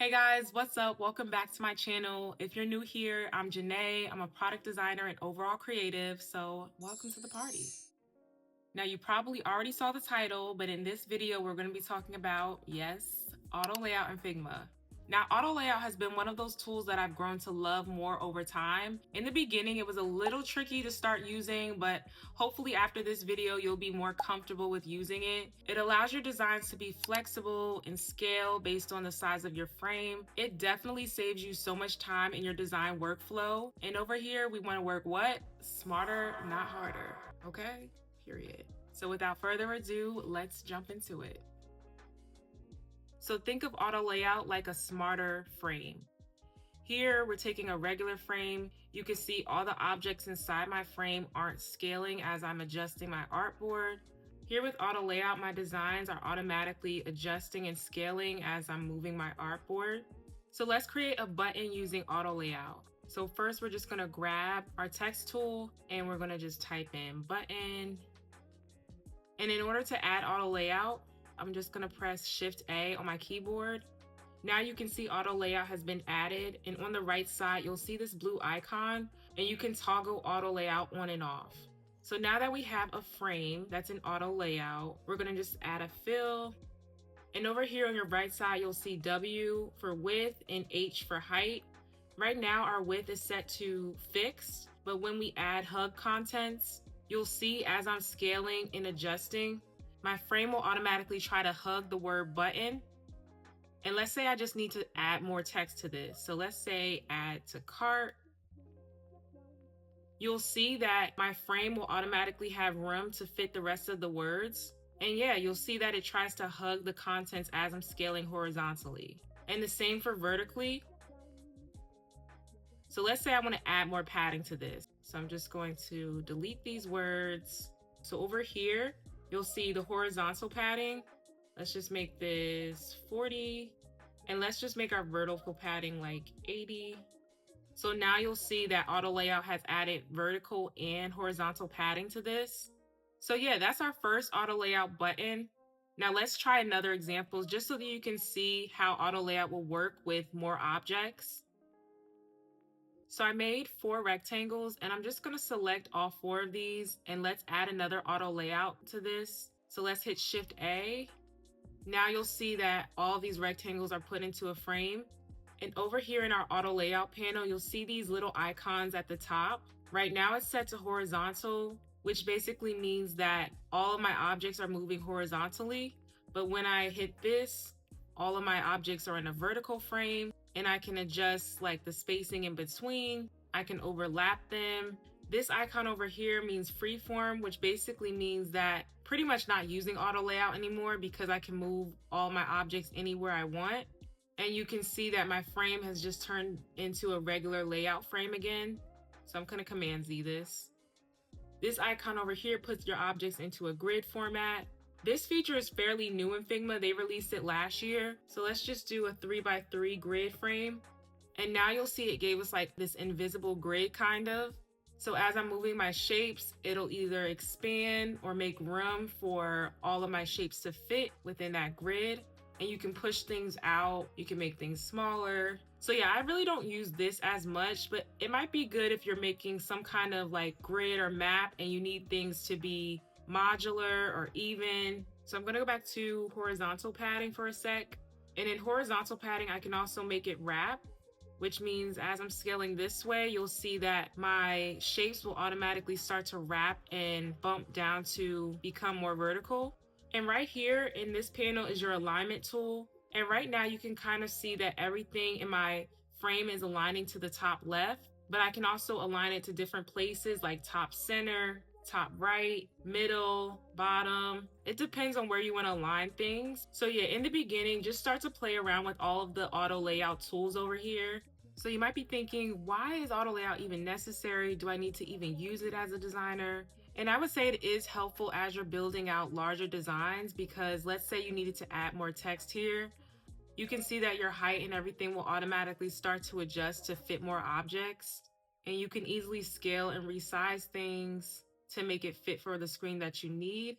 Hey guys, what's up? Welcome back to my channel. If you're new here, I'm Janae. I'm a product designer and overall creative, so welcome to the party. Now, you probably already saw the title, but in this video, we're going to be talking about, yes, auto layout in Figma. Now, auto layout has been one of those tools that I've grown to love more over time. In the beginning, it was a little tricky to start using, but hopefully after this video, you'll be more comfortable with using it. It allows your designs to be flexible and scale based on the size of your frame. It definitely saves you so much time in your design workflow. And over here, we want to work what? Smarter, not harder, okay? Period. So without further ado, let's jump into it. So think of auto layout like a smarter frame. Here, we're taking a regular frame. You can see all the objects inside my frame aren't scaling as I'm adjusting my artboard. Here with auto layout, my designs are automatically adjusting and scaling as I'm moving my artboard. So let's create a button using auto layout. So first, we're just gonna grab our text tool and we're gonna just type in button. And in order to add auto layout, I'm just gonna press Shift A on my keyboard. Now you can see auto layout has been added, and on the right side, you'll see this blue icon and you can toggle auto layout on and off. So now that we have a frame that's in auto layout, we're gonna just add a fill. And over here on your right side, you'll see W for width and H for height. Right now, our width is set to fixed, but when we add hug contents, you'll see as I'm scaling and adjusting, my frame will automatically try to hug the word button. And let's say I just need to add more text to this. So let's say add to cart. You'll see that my frame will automatically have room to fit the rest of the words. And yeah, you'll see that it tries to hug the contents as I'm scaling horizontally. And the same for vertically. So let's say I want to add more padding to this. So I'm just going to delete these words. So over here, you'll see the horizontal padding. Let's just make this 40. And let's just make our vertical padding like 80. So now you'll see that auto layout has added vertical and horizontal padding to this. So yeah, that's our first auto layout button. Now let's try another example just so that you can see how auto layout will work with more objects. So I made 4 rectangles and I'm just gonna select all 4 of these and let's add another auto layout to this. So let's hit Shift A. Now you'll see that all these rectangles are put into a frame. And over here in our auto layout panel, you'll see these little icons at the top. Right now it's set to horizontal, which basically means that all of my objects are moving horizontally. But when I hit this, all of my objects are in a vertical frame. And I can adjust like the spacing in between. I can overlap them. This icon over here means freeform, which basically means that pretty much not using auto layout anymore because I can move all my objects anywhere I want. And you can see that my frame has just turned into a regular layout frame again. So I'm gonna Command Z this. This icon over here puts your objects into a grid format. This feature is fairly new in Figma. They released it last year. So let's just do a 3x3 grid frame. And now you'll see it gave us like this invisible grid kind of. So as I'm moving my shapes, it'll either expand or make room for all of my shapes to fit within that grid. And you can push things out, you can make things smaller. So yeah, I really don't use this as much, but it might be good if you're making some kind of like grid or map and you need things to be modular or even. So I'm gonna go back to horizontal padding for a sec. And in horizontal padding, I can also make it wrap, which means as I'm scaling this way, you'll see that my shapes will automatically start to wrap and bump down to become more vertical. And right here in this panel is your alignment tool. And right now you can kind of see that everything in my frame is aligning to the top left, but I can also align it to different places like top center, top right, middle, bottom. It depends on where you want to align things. So yeah, in the beginning, just start to play around with all of the auto layout tools over here. So you might be thinking, why is auto layout even necessary? Do I need to even use it as a designer? And I would say it is helpful as you're building out larger designs because let's say you needed to add more text here. You can see that your height and everything will automatically start to adjust to fit more objects. And you can easily scale and resize things to make it fit for the screen that you need.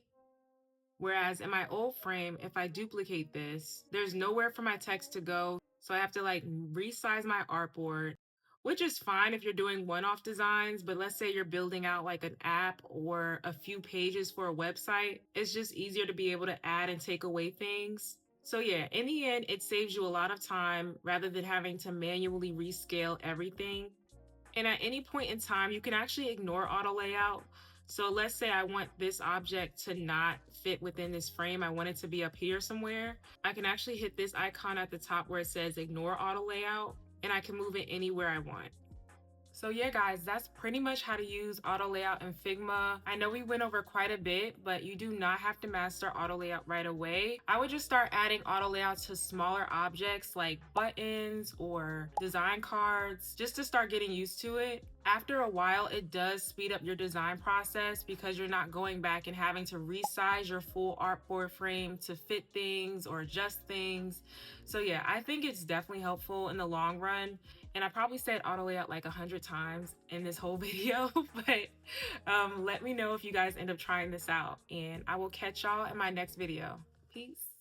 Whereas in my old frame, if I duplicate this, there's nowhere for my text to go. So I have to like resize my artboard, which is fine if you're doing one-off designs, but let's say you're building out like an app or a few pages for a website, it's just easier to be able to add and take away things. So yeah, in the end, it saves you a lot of time rather than having to manually rescale everything. And at any point in time, you can actually ignore auto layout. So let's say I want this object to not fit within this frame. I want it to be up here somewhere. I can actually hit this icon at the top where it says ignore auto layout, and I can move it anywhere I want. So yeah, guys, that's pretty much how to use auto layout in Figma. I know we went over quite a bit, but you do not have to master auto layout right away. I would just start adding auto layout to smaller objects like buttons or design cards, just to start getting used to it. After a while, it does speed up your design process because you're not going back and having to resize your full artboard frame to fit things or adjust things. So yeah, I think it's definitely helpful in the long run. And I probably said auto layout like 100 times in this whole video, but let me know if you guys end up trying this out, and I will catch y'all in my next video. Peace.